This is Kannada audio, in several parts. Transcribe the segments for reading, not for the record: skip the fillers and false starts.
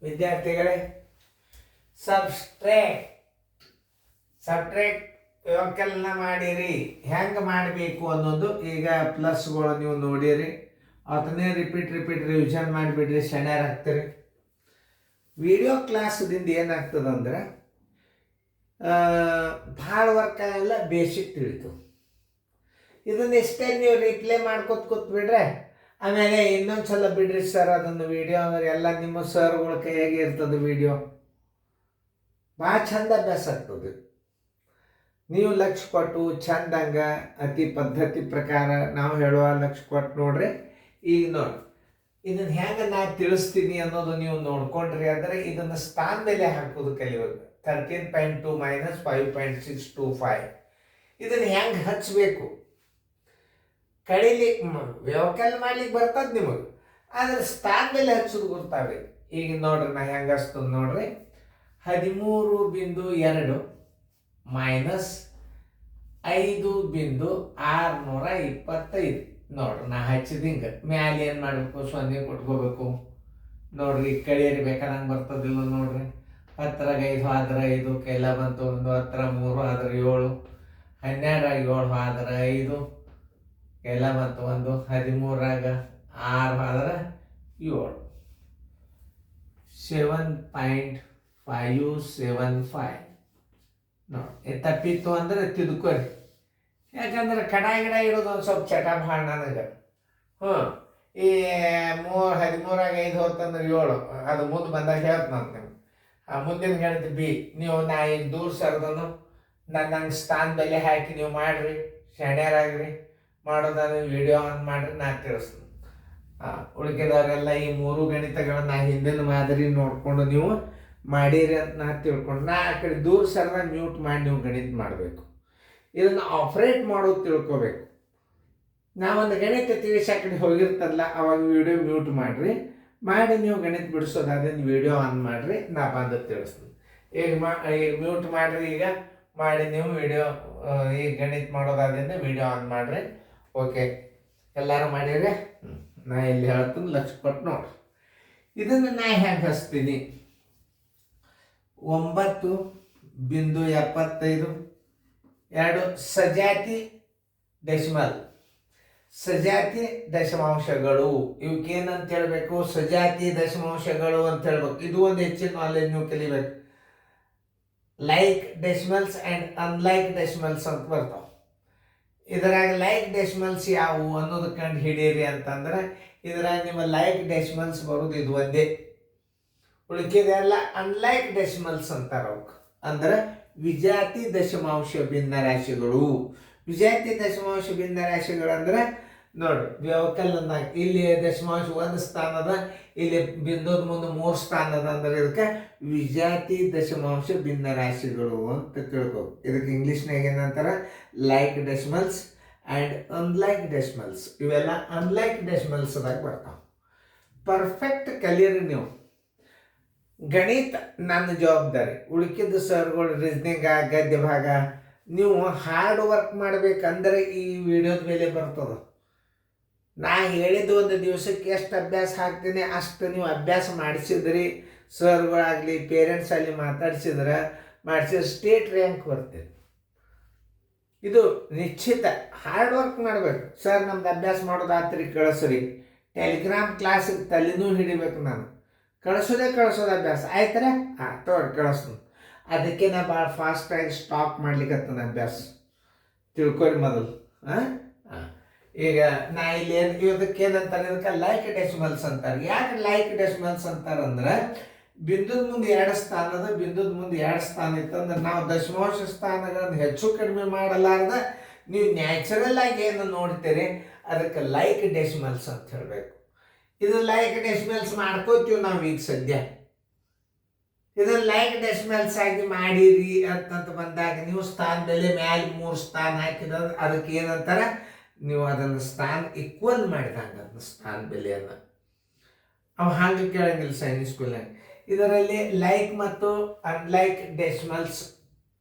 ವಿದ್ಯಾರ್ಥಿಗಳೇ, ಸಬ್ಸ್ಟ್ರಾಕ್ಟ್ ವ್ಯವಕಲನ ಮಾಡಿರಿ. ಹೆಂಗೆ ಮಾಡಬೇಕು ಅನ್ನೋದು ಈಗ ಪ್ಲಸ್ಗಳು ನೀವು ನೋಡಿರಿ. ಅದನ್ನೇ ರಿಪೀಟ್ ರಿವಿಷನ್ ಮಾಡಿಬಿಡ್ರಿ, ಆಗ್ತೀರಿ. ವಿಡಿಯೋ ಕ್ಲಾಸ್ದಿಂದ ಏನಾಗ್ತದಂದ್ರೆ ಭಾಳ ವರ್ಕ್ ಆಗಲ್ಲ, ಬೇಸಿಕ್ ತಿಳಿತು. ಇದನ್ನ ಎಷ್ಟೇ ನೀವು ರಿಪ್ಲೈ ಮಾಡ್ಕೊತ ಕೂತ್ಬಿಡ್ರೆ ಆಮೇಲೆ ಇನ್ನೊಂದು ಸಲ ಬಿಡ್ರಿ ಸರ್ ಅದನ್ನು ವಿಡಿಯೋ ಅಂದ್ರೆ ಎಲ್ಲ ನಿಮ್ಮ ಸರ್ಗಳ ಕೈಯಾಗೆ ಇರ್ತದೆ. ವಿಡಿಯೋ ಭಾಳ ಚಂದ ಅಭ್ಯಾಸ ಆಗ್ತದೆ. ನೀವು ಲಕ್ಷ್ಯ ಕೊಟ್ಟು ಚಂದಂಗ ಅತಿ ಪದ್ಧತಿ ಪ್ರಕಾರ ನಾವು ಹೇಳುವ ಲಕ್ಷ್ಯ ಕೊಟ್ಟು ನೋಡ್ರಿ. ಈಗ ನೋಡಿ, ಇದನ್ನು ಹೆಂಗೆ ನಾನು ತಿಳಿಸ್ತೀನಿ ಅನ್ನೋದು ನೀವು ನೋಡ್ಕೊಂಡ್ರಿ ಅಂದರೆ ಇದನ್ನು ಸ್ಥಾನ ಮೇಲೆ ಹಾಕೋದು ಕಲಿಬೇಕು. 13.2 - 5.625 ಇದನ್ನು ಹೆಂಗೆ ಹಚ್ಚಬೇಕು ಕಳಿಲಿಕ್ಕೆ ವ್ಯವಕಲನ ಮಾಡ್ಲಿಕ್ಕೆ ಬರ್ತದೆ ನಿಮಗೆ, ಆದರೆ ಸ್ಥಾನ ಮೇಲೆ ಹಚ್ಚೋದು ಗೊತ್ತಾಗಬೇಕು. ಈಗ ನೋಡ್ರಿ ನಾ ಹೆಂಗೆ ಹಚ್ತದೆ ನೋಡ್ರಿ. 13.2 - 5.625 ನೋಡ್ರಿ. ನಾ ಹಚ್ಚಿದ ಹಿಂಗೆ ಮ್ಯಾಲೆ ಏನು ಮಾಡಬೇಕು, 0 ಕೊಟ್ಕೋಬೇಕು ನೋಡ್ರಿ. ಕಳಿಯರಿ ಬೇಕಾದಂಗೆ ಬರ್ತದಿಲ್ಲ ನೋಡ್ರಿ. 10 5 ಆದ್ರೆ 5, ಕೆಲ ಬಂತು 1, 10 3 ಆದ್ರೆ 7, 12 7 ಆದ್ರೆ 5, ಕೆಲ ಬಂತು 1, 13 6 ಆದ್ರೆ 7, 7.575 ನೋಡಿ. ತಪ್ಪಿತ್ತು ಅಂದ್ರೆ ತಿದ್ಕೋರಿ, ಯಾಕಂದ್ರೆ ಕಡ ಗಿಡ ಇಡೋದು ಒಂದು ಸ್ವಲ್ಪ ಚಟ ಭಾಳ ನನಗೆ. ಈ 13 5 ಹೊತ್ತಂದ್ರೆ 7 ಅದು ಮುಂದೆ ಬಂದಾಗ ಹೇಳ್ತ ನಾನು ನಿಮ್ಗೆ. ಆ ಮುಂದಿನ ಗಣಿತ ಬಿ ನೀವು ನಾ ಈಗ ದೂರ ಸರ್ದನು ನಂಗೆ ಸ್ಥಾನ ಬೆಲೆ ಹಾಕಿ ನೀವು ಮಾಡಿರಿ, ಶಾಣ್ಯರಾಗ್ರಿ. ಮಾಡೋದಾದ್ರೆ ವಿಡಿಯೋ ಆನ್ ಮಾಡಿರಿ, ನಾ ತಿಳಿಸ್ತೀನಿ. ಉಳಿಕೆದವರೆಲ್ಲ ಈ 3 ಗಣಿತಗಳನ್ನ ಹಿಂದಿನ ಮಾದರಿ ನೋಡಿಕೊಂಡು ನೀವು ಮಾಡಿರಿ ಅಂತ ನಾ ತಿಳ್ಕೊಂಡು, ನಾ ಆ ಕಡೆ ದೂರ ಸರ್ದಾಗ ಮ್ಯೂಟ್ ಮಾಡಿ ನೀವು ಗಣಿತ ಮಾಡಬೇಕು. ಇದನ್ನು ಆಪ್ರೇಟ್ ಮಾಡೋದು ತಿಳ್ಕೊಬೇಕು. ನಾವೊಂದು ಗಣಿತ ತಿಳಿಸಿ ಆ ಕಡೆ ಹೋಗಿರ್ತಲ್ಲ, ಅವಾಗ ವಿಡಿಯೋ ಮ್ಯೂಟ್ ಮಾಡಿರಿ, ಮಾಡಿ ನೀವು ಗಣಿತ ಬಿಡಿಸೋದಾದ್ರೆ ವಿಡಿಯೋ ಆನ್ ಮಾಡಿರಿ, ನಾ ಬಂದು ತಿಳಿಸ್ತೀನಿ. ಈಗ ಮ್ಯೂಟ್ ಮಾಡಿರಿ, ಈಗ ಮಾಡಿ ನೀವು ವಿಡಿಯೋ ಈಗ ಗಣಿತ ಮಾಡೋದಾದ್ರಿಂದ ವಿಡಿಯೋ ಆನ್ ಮಾಡಿರಿ. ಓಕೆ, ಎಲ್ಲರೂ ಮಾಡಿರಿ. ನಾ ಇಲ್ಲಿ ಹೇಳ್ತೀನಿ, ಲಕ್ಷ್ಯ ಕೊಟ್ಟು ನೋಡ್ರಿ. ಇದನ್ನು ನಾ ಹೆಂಗೆ ಹಚ್ತೀನಿ, 9.75 2 ಸಜಾತಿ ದಶಮಾಂಶಗಳು. ಇವಕ್ಕೇನಂತ ಹೇಳಬೇಕು, ಸಜಾತಿ ದಶಮಾಂಶಗಳು ಅಂತ ಹೇಳ್ಬೇಕು. ಇದು ಒಂದು ಹೆಚ್ಚಿನ ನಾಲೆಜ್ ನೀವು ಕಲಿಬೇಕು. Like decimals and unlike decimals ಅಂತ ಬರ್ತಾವೆ. ಇದರಾಗ ಲೈಕ್ ಡೆಸಿಮಲ್ಸ್ ಯಾವುವು ಅನ್ನೋದು ಕಂಡು ಹಿಡೀರಿ ಅಂತಂದ್ರೆ, ಇದರಾಗ ನಿಮ್ಮ ಲೈಕ್ ಡೆಸಿಮಲ್ಸ್ ಬರೋದು ಇದು ಒಂದೇ. ಉಳಿಕೆದೆಲ್ಲ ಅನ್ಲೈಕ್ ಡೆಸಿಮಲ್ಸ್ ಅಂತಾರೆ. ಅವಕ್ಕೆ ಅಂದ್ರೆ ವಿಜಾತಿ ದಶಮಾಂಶ ಭಿನ್ನರಾಶಿಗಳು. ವಿಜಾತಿ ದಶಮಾಂಶ ಭಿನ್ನರಾಶಿಗಳು ಅಂದ್ರೆ ನೋಡ್ರಿ, ವ್ಯವಕಲನ ಇಲ್ಲಿ ದಶಮಾಂಶ 1 ಸ್ಥಾನದ, ಇಲ್ಲಿ ಬಿಂದುದ ಮುಂದೆ 3 ಸ್ಥಾನದ ಅಂದ್ರೆ ಇದಕ್ಕೆ ವಿಜಾತಿ ದಶಮಾಂಶ ಭಿನ್ನರಾಶಿಗಳು ಅಂತ ತಿಳ್ಕೊಬೇಕು. ಇದಕ್ಕೆ ಇಂಗ್ಲೀಷ್ನಾಗ ಏನಂತಾರೆ, like decimals and unlike decimals. ಇವೆಲ್ಲ ಅನ್ಲೈಕ್ ಡೆಸಿಮಲ್ಸ್ದಾಗ ಬರ್ತಾವೆ. ಪರ್ಫೆಕ್ಟ್ ಕಲೀರಿ ನೀವು. ಗಣಿತ ನನ್ನ ಜವಾಬ್ದಾರಿ, ಉಳುಕಿದ ಸರ್ಗಳು ರೀಸನಿಂಗ್ ಗದ್ಯ ಭಾಗ ನೀವು ಹಾರ್ಡ್ ವರ್ಕ್ ಮಾಡ್ಬೇಕಂದ್ರೆ ಈ ವಿಡಿಯೋದ ಮೇಲೆ ಬರ್ತದೆ. ನಾ ಹೇಳಿದ್ದು ಒಂದು ದಿವಸಕ್ಕೆ ಎಷ್ಟು ಅಭ್ಯಾಸ ಹಾಕ್ತೀನಿ ಅಷ್ಟು ನೀವು ಅಭ್ಯಾಸ ಮಾಡಿಸಿದ್ರಿ, ಸರ್ಗಳಾಗಲಿ ಪೇರೆಂಟ್ಸ್ ಅಲ್ಲಿ ಮಾಡಿಸಿದ್ರೆ ಸ್ಟೇಟ್ ರ್ಯಾಂಕ್ ಬರ್ತೀರಿ. ಇದು ನಿಶ್ಚಿತ. ಹಾರ್ಡ್ ವರ್ಕ್ ಮಾಡಬೇಕು. ಸರ್ ನಮ್ದು ಅಭ್ಯಾಸ ಮಾಡೋದಾತ್ರಿ, ಕಳಿಸ್ರಿ. ಟೆಲಿಗ್ರಾಮ್ ಕ್ಲಾಸಿಗೆ ತಲೆನೂ ಹಿಡಿಬೇಕು. ನಾನು ಕಳಿಸೋದು ಅಭ್ಯಾಸ ಆಯ್ತರ. ತೋರಿ ಕಳಿಸ್ತೀನಿ. ಅದಕ್ಕೆ ನಾ ಭಾಳ ಫಾಸ್ಟಾಗಿ ಸ್ಟಾಪ್ ಮಾಡ್ಲಿಕ್ಕತ್ತನ ಅಭ್ಯಾಸ, ತಿಳ್ಕೊರಿ ಮೊದಲು. ಈಗ ನಾ ಇಲ್ಲಿ ಇದಕ್ಕೆ ಏನಂತಾರೆ, ಇದಕ್ಕೆ ಲೈಕ್ ಡೆಸಿಮಲ್ಸ್ ಅಂತಾರೆ. ಯಾಕೆ ಲೈಕ್ ಡೆಸಿಮಲ್ಸ್ ಅಂತಾರಂದ್ರೆ, ಬಿಂದುದ ಮುಂದೆ 2 ಸ್ಥಾನದ, ಬಿಂದುದ ಮುಂದೆ 2 ಸ್ಥಾನ ಇತ್ತಂದ್ರೆ ನಾವು ದಶಮಾಂಶ ಸ್ಥಾನಗಳನ್ನು ಹೆಚ್ಚು ಕಡಿಮೆ ಮಾಡಲಾರ್ದ ನೀವು ನ್ಯಾಚುರಲ್ ಆಗಿ ಏನು ನೋಡ್ತೀರಿ ಅದಕ್ಕೆ ಲೈಕ್ ಡೆಸಿಮಲ್ಸ್ ಅಂತ ಹೇಳಬೇಕು. ಇದು ಲೈಕ್ ಡೆಸಿಮಲ್ಸ್ ಮಾಡ್ಕೋತೀವಿ ನಾವು ಈಗ ಸದ್ಯ. ಇದನ್ನು ಲೈಕ್ ಡೆಸಿಮಲ್ಸ್ ಆಗಿ ಮಾಡಿರಿ ಅಂತಂತ ಬಂದಾಗ ನೀವು ಸ್ಥಾನದಲ್ಲಿ ಮ್ಯಾಲೆ 3 ಸ್ಥಾನ ಹಾಕಿದ್ರೆ ಅದಕ್ಕೆ ಏನಂತಾರೆ, ನೀವು ಅದನ್ನು ಸ್ಥಾನ ಈಕ್ವಲ್ ಮಾಡಿದಂಗೆ ಅದನ್ನ ಸ್ಥಾನ ಬೆಲೆಯನ್ನು. ಅವು ಹಾಗೆ ಕೇಳಂಗಿಲ್ಲ ಸೈನಿಕ್ ಸ್ಕೂಲ್ನಾಗ. ಇದರಲ್ಲಿ ಲೈಕ್ ಮತ್ತು ಅನ್ಲೈಕ್ ಡೆಸಿಮಲ್ಸ್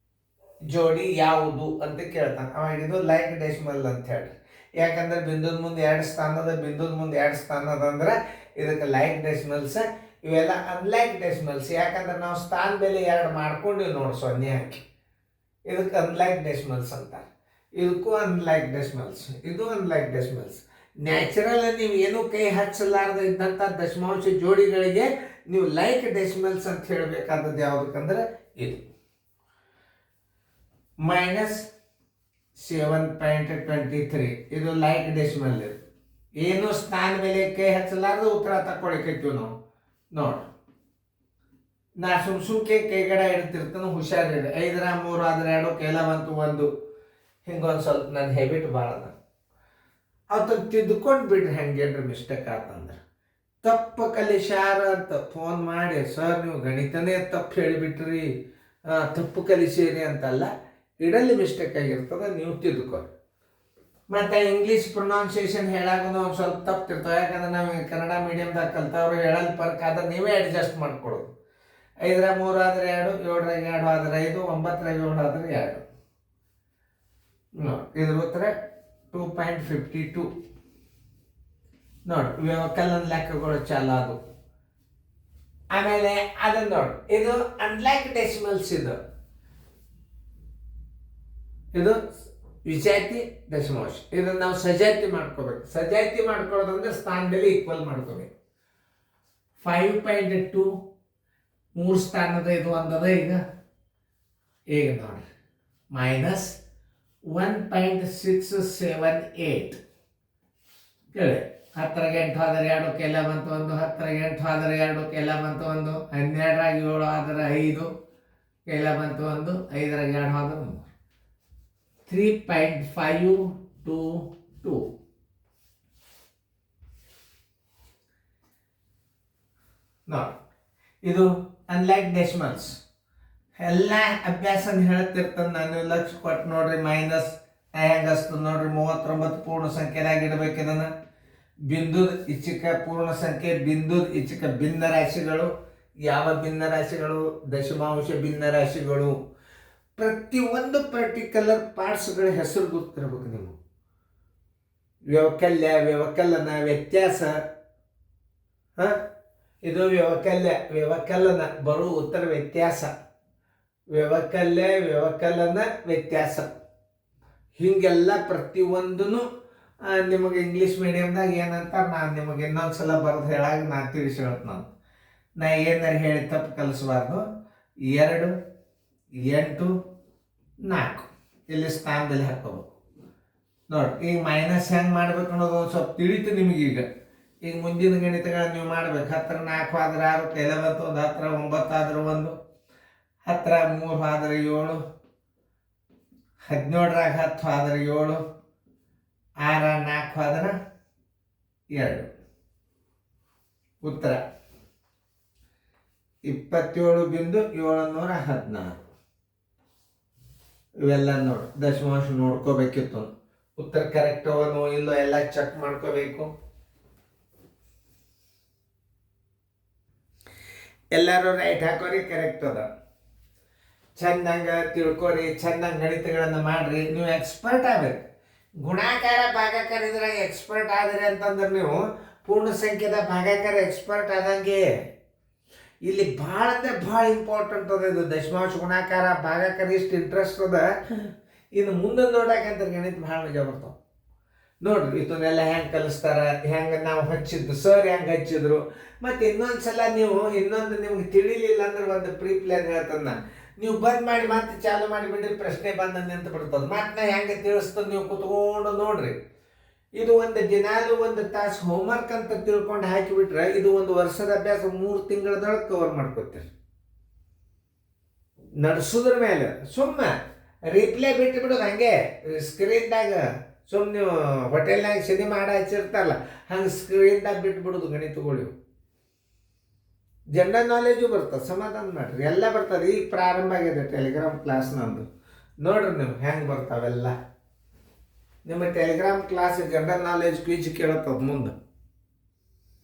ಜೋಡಿ ಯಾವುದು ಅಂತ ಕೇಳ್ತಾನೆ. ಅವಾಗ ಇದು ಲೈಕ್ ಡೆಸಿಮಲ್ ಅಂತ ಹೇಳಿ. ಯಾಕಂದ್ರೆ ಬಿಂದುದ ಮುಂದೆ 2 ಸ್ಥಾನದ, ಬಿಂದುದ ಮುಂದೆ 2 ಸ್ಥಾನದ ಅಂದ್ರೆ ಇದಕ್ಕೆ ಲೈಕ್ ಡೆಸಿಮಲ್ಸ್ ಇವೆಲ್ಲ ಅನ್ಲೈಕ್ ಡೆಸಿಮಲ್ಸ್. ಯಾಕಂದ್ರೆ ನಾವು ಸ್ಥಾನ ಬೆಲೆ 2 ಮಾಡ್ಕೊಂಡಿವಿ ನೋಡಿ, 0 ಹಾಕಿ. ಇದಕ್ಕೆ ಅನ್ಲೈಕ್ ಡೆಸಿಮಲ್ಸ್ ಅಂತಾರೆ. ಇದಕ್ಕೂ ಅನ್ಲೈಕ್ ಡೆಸಿಮಲ್ಸ್, ಇದು ಅನ್ಲೈಕ್ ಡೆಸಿಮಲ್ಸ್. ನ್ಯಾಚುರಲ್ ನೀವು ಏನೂ ಕೈ ಹಚ್ಚಲಾರ್ದ ಇದ್ದಂಥ ದಶಮಾಂಶ ಜೋಡಿಗಳಿಗೆ ನೀವು ಲೈಕ್ ಡೆಸಿಮಲ್ಸ್ ಅಂತ ಹೇಳಬೇಕಾದದ್ದು ಯಾವುದಕ್ಕಂದ್ರೆ ಇದು. -7.23 ಇದು ಲೈಕ್ ಡೆಸಿಮಲ್. ಇದು ಏನು ಸ್ಥಾನ ಮೇಲೆ ಕೈ ಹಚ್ಚಲಾರ್ದ ಉತ್ತರ ತಕ್ಕೊಳಿಕೈತೀವಿ ನಾವು. ನೋಡಿ, ನಾ ಸುಮ್ಕೆ ಕೈಗಡೆ ಇಡ್ತಿರ್ತಾನೆ, ಹುಷಾರಿರಿ. 5 3 ಆದ್ರೆ 2, ಕೆಲ ಬಂತು 1. ಹಿಂಗೊಂದು ಸ್ವಲ್ಪ ನನ್ನ ಹೆಬಿಟ್ ಭಾಳ ಅದ. ಅವತ್ತು ತಿದ್ದುಕೊಂಡು ಬಿಡ್ರಿ, ಹೆಂಗೇನ್ರಿ ಮಿಸ್ಟೇಕ್ ಆತಂದ್ರೆ. ತಪ್ಪು ಕಲಿಸ್ಯಾರ ಅಂತ ಫೋನ್ ಮಾಡಿ, ಸರ್ ನೀವು ಗಣಿತನೇ ತಪ್ಪು ಹೇಳಿಬಿಟ್ರಿ, ತಪ್ಪು ಕಲಿಸಿರಿ ಅಂತಲ್ಲ, ಇಡಲ್ಲಿ ಮಿಸ್ಟೇಕ್ ಆಗಿರ್ತದೆ, ನೀವು ತಿದ್ದುಕೊರಿ. ಮತ್ತು ಇಂಗ್ಲೀಷ್ ಪ್ರೊನೌನ್ಸಿಯೇಷನ್ ಹೇಳಾಗೂ ಒಂದು ಸ್ವಲ್ಪ ತಪ್ಪಿರ್ತಾವೆ. ಯಾಕಂದ್ರೆ ನಾವು ಕನ್ನಡ ಮೀಡಿಯಮ್ದಾಗ ಕಲ್ತವ್ರು ಹೇಳಲ್ ಫರ್ಕ್ ಆದ್ರೆ ನೀವೇ ಅಡ್ಜಸ್ಟ್ ಮಾಡ್ಕೊಡೋದು. 5 3 ಆದ್ರೆ 2, 7 2 ಆದ್ರೆ 5, 9 7 ಆದ್ರೆ 2. ಇದ್ರ ಉತ್ತರ 2.52. ನೋಡಿ, ವ್ಯವಕಲನ ಲೆಕ್ಕಗಳು ಚಾಲ ಅದು. ಆಮೇಲೆ ಅದನ್ನ ನೋಡಿ, ಇದು ಅನ್ಲೈಕ್ ಡೆಸಿಮಲ್ಸ್. ಇದು ವಿಜಾತಿ ದಶಮಾಂಶ. ಇದನ್ನು ನಾವು ಸಜಾತಿ ಮಾಡ್ಕೋಬೇಕು. ಸಜಾತಿ ಮಾಡ್ಕೊಳ್ಳೋದಂದ್ರೆ ಸ್ಥಾನ ಬೆಲೆ ಈಕ್ವಲ್ ಮಾಡ್ಕೋಬೇಕು. 5.2 3 ಸ್ಥಾನದ ಇದು ಒಂದದ. ಈಗ ನೋಡ್ರಿ, -1.678 ಕೇಳಿ. 10 8 ಆದ್ರೆ 2, ಕೆಲ ಬಂತು 1. 10 8 ಆದ್ರೆ 2, ಕೆಲ ಬಂತು 1. 12 7 ಆದ್ರೆ 5, ಕೆಲ ಬಂತು 1. 5 2 ಆದ್ರೆ 3. 3.522. ನೋಡಿ, ಇದು ಅನ್ಲೈಕ್ ಡೆಸಿಮಲ್ಸ್. ಎಲ್ಲ ಅಭ್ಯಾಸ ಹೇಳ್ತಿರ್ತಾನೆ ನಾನು, ಲಕ್ಷ ಕೊಟ್ಟು ನೋಡ್ರಿ. ಮೈನಸ್ ಹೆಂಗಸ್ತದ ನೋಡ್ರಿ, 39 ಪೂರ್ಣ ಸಂಖ್ಯೆದಾಗ ಇಡಬೇಕು. ಇದನ್ನು ಬಿಂದುದ ಇಚ್ಛಿಕ ಪೂರ್ಣ ಸಂಖ್ಯೆ, ಬಿಂದುದ ಇಚ್ಛಿಕ ಭಿನ್ನ ರಾಶಿಗಳು. ಯಾವ ಭಿನ್ನ ರಾಶಿಗಳು? ದಶಮಾಂಶ ಭಿನ್ನ ರಾಶಿಗಳು. ಪ್ರತಿಯೊಂದು ಪರ್ಟಿಕ್ಯುಲರ್ ಪಾರ್ಟ್ಸ್ಗಳ ಹೆಸರು ಗೊತ್ತಿರಬೇಕು ನೀವು. ವ್ಯವಕಲ್ಯ, ವ್ಯವಕಲನ, ವ್ಯತ್ಯಾಸ. ಇದು ವ್ಯವಕಲ್ಯ, ವ್ಯವಕಲನ, ಬರೋ ಉತ್ತರ ವ್ಯತ್ಯಾಸ. ವ್ಯವಕಲ್ಯ, ವ್ಯವಕಲನ, ವ್ಯತ್ಯಾಸ. ಹೀಗೆಲ್ಲ ಪ್ರತಿಯೊಂದೂ ನಿಮಗೆ ಇಂಗ್ಲೀಷ್ ಮೀಡಿಯಮ್ದಾಗ ಏನಂತ ನಾನು ನಿಮಗೆ ಇನ್ನೊಂದ್ಸಲ ಬರೆದು ಹೇಳಾಗ ನಾನು ತಿಳಿಸಿ ಹೇಳ್ತೀನಿ. ನಾ ಏನಾರು ಹೇಳಿ ತಪ್ಪು ಕಲಿಸ್ಬಾರ್ದು. 2 8 4 ಇಲ್ಲಿ ಸ್ಥಾನದಲ್ಲಿ ಹಾಕೋಬೇಕು. ನೋಡಿ, ಈಗ ಮೈನಸ್ ಹೆಂಗೆ ಮಾಡ್ಬೇಕು ಅನ್ನೋದು ಒಂದು ಸ್ವಲ್ಪ ತಿಳಿತು ನಿಮಗೀಗ. ಈಗ ಮುಂದಿನ ಗಣಿತಗಳನ್ನ ನೀವು ಮಾಡ್ಬೇಕು. 10 4 ಆದ್ರೆ 6, ಕೆಲ ಬಂತು 1. 10 9 ಆದ್ರೆ 1. 10 3 ಆದ್ರೆ 7. 17 10 ಆದ್ರೆ 7. 6 4 ಆದ್ರೆ 2. ಉತ್ತರ 27.716. ಇವೆಲ್ಲ ನೋಡಿ, ದಶಮಾಂಶ ನೋಡ್ಕೋಬೇಕಿತ್ತು. ಉತ್ತರ ಕರೆಕ್ಟ್ ಅವನು ಇಲ್ಲೋ ಎಲ್ಲ ಚೆಕ್ ಮಾಡ್ಕೋಬೇಕು. ಎಲ್ಲರೂ ರೈಟ್ ಹಾಕೋರಿ, ಕರೆಕ್ಟ್ ಅದ. ಚೆಂದಂಗೆ ತಿಳ್ಕೊರಿ, ಚೆಂದಂಗೆ ಗಣಿತಗಳನ್ನು ಮಾಡ್ರಿ. ನೀವು ಎಕ್ಸ್ಪರ್ಟ್ ಆಗ್ಬೇಕು. ಗುಣಾಕಾರ ಭಾಗಾಕಾರ ಇದ್ರಾಗ ಎಕ್ಸ್ಪರ್ಟ್ ಆದ್ರಿ ಅಂತಂದ್ರೆ ನೀವು ಪೂರ್ಣ ಸಂಖ್ಯೆದ ಭಾಗಾಕಾರ ಎಕ್ಸ್ಪರ್ಟ್ ಆದಂಗೆ. ಇಲ್ಲಿ ಭಾಳ ಅಂದ್ರೆ ಭಾಳ ಇಂಪಾರ್ಟೆಂಟ್ ಅದ ಇದು. ದಶಮಾಂಶ ಗುಣಾಕಾರ ಭಾಗಾಕಾರ ಇಷ್ಟು ಇಂಟ್ರೆಸ್ಟ್ ಅದ. ಇನ್ನು ಮುಂದೆ ನೋಡಕಂತ ಗಣಿತ ಭಾಳ ಮಜಾ ಬರ್ತಾವ. ನೋಡ್ರಿ, ಇದನ್ನೆಲ್ಲ ಹೆಂಗೆ ಕಲಿಸ್ತಾರ, ಹೆಂಗೆ ನಾವು ಹಚ್ಚಿದ್ದು, ಸರ್ ಹೆಂಗೆ ಹಚ್ಚಿದ್ರು. ಮತ್ತು ಇನ್ನೊಂದ್ಸಲ ನೀವು ಇನ್ನೊಂದು ನಿಮ್ಗೆ ತಿಳಿಲಿಲ್ಲ ಅಂದ್ರೆ ಒಂದು ಪ್ರೀ ಪ್ಲಾನ್ ಹೇಳ್ತಂದ, ನೀವು ಬಂದ್ ಮಾಡಿ ಮತ್ತೆ ಚಾಲು ಮಾಡಿಬಿಡ್ರಿ, ಪ್ರಶ್ನೆ ಬಂದ ನಿಂತು ಬಿಡ್ತದೆ. ಮತ್ತೆ ನಾ ಹೆಂಗೆ ತಿಳಿಸ್ತದೆ ನೀವು ಕುತ್ಕೊಂಡು ನೋಡ್ರಿ. ಇದು ಒಂದು ದಿನಾಲು 1 ತಾಸು ಹೋಮ್ವರ್ಕ್ ಅಂತ ತಿಳ್ಕೊಂಡು ಹಾಕಿಬಿಟ್ರೆ ಇದು ಒಂದು ವರ್ಷದ ಅಭ್ಯಾಸ 3 ತಿಂಗಳದೊಳಗೆ ಕವರ್ ಮಾಡ್ಕೊತೀರಿ. ನಡೆಸೋದ್ರ ಮೇಲೆ ಸುಮ್ಮನೆ ರಿಪ್ಲೈ ಬಿಟ್ಟು ಬಿಡೋದು. ಹಂಗೆ ಸ್ಕ್ರೀನ್ದಾಗ ಸುಮ್ಮನೆ ನೀವು ಹೋಟೆಲ್ನಾಗ ಸಿನಿಮಾ ಹಾಡು ಹಚ್ಚಿರ್ತಾರಲ್ಲ ಹಂಗೆ ಸ್ಕ್ರೀನ್ದಾಗ ಬಿಟ್ಬಿಡೋದು. ಗಣಿತಗಳು ಜನರಲ್ ನಾಲೆಜು ಬರ್ತದೆ. ಸಮಾಧಾನ ಮಾಡಿರಿ, ಎಲ್ಲ ಬರ್ತದೆ. ಈಗ ಪ್ರಾರಂಭ ಆಗಿದೆ ಟೆಲಿಗ್ರಾಮ್ ಕ್ಲಾಸ್ ನಂದು. ನೋಡ್ರಿ ನೀವು ಹೆಂಗೆ ಬರ್ತಾವೆಲ್ಲ. ನಿಮ್ಮ Telegram class general knowledge quiz ಕೇಳತ್ತದ ಮುಂದೆ.